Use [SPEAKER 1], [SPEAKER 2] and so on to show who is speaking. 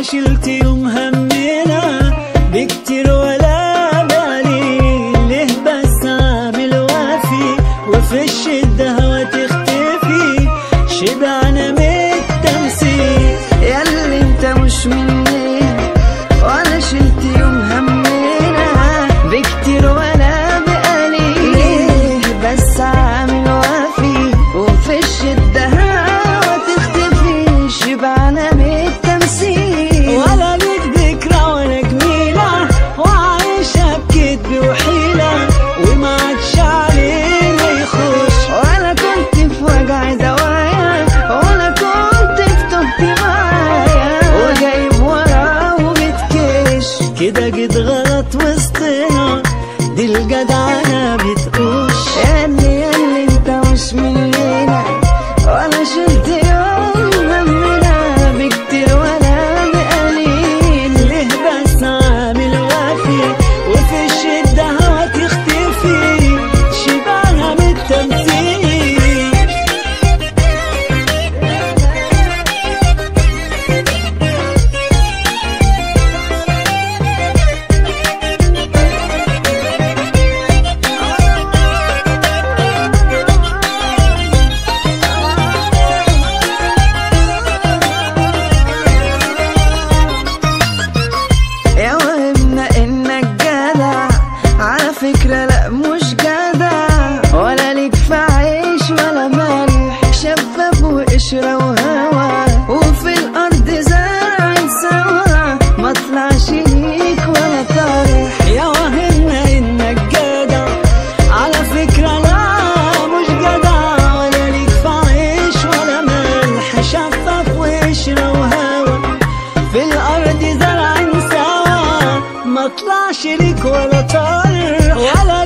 [SPEAKER 1] شلت يوم همنا بكتير ولا بالي، ليه بس عامل وافي وفي الشدة هوا تختفي، شبعنا من التمثيل.
[SPEAKER 2] ياللي انت مش مني ولا شلت يوم همنا بكتير ولا بقالي، ليه بس عامل وافي وفي الشدة هوا تختفي، شبعنا من التمثيل.
[SPEAKER 1] ولا ليك ذكرى ولا جميلة وعايشة بكدب وحيلة وما عادش علينا يخش،
[SPEAKER 2] ولا كنت في وجع دوايا ولا كنت في تهت معايا وجايب وراه وبتكش.
[SPEAKER 1] كده جيت غلط وسطنا دي الجدعنة بتقوش.
[SPEAKER 2] ياللي انت مش مننا ولا شلت يوم همنا بكتير ولا بقليل،
[SPEAKER 1] ليه بس عامل وافي وفي الشدة هوا تختفي، شبعنا من التمثيل.
[SPEAKER 2] يا وهمنا انك جدع على فكرة لا مش جدع، ولا ليك في عيش ولا ملح، شفاف وقشرة وهوا وفي الارض زرع سوا، ما طلعش ليك ولا طرح.
[SPEAKER 1] يا وهمنا انك جدع على فكرة لا مش جدع، ولا ليك في عيش ولا ملح، شفاف وقشرة وهوا في الارض زرع سوا، ما طلعش ليك ولا طرح. ولا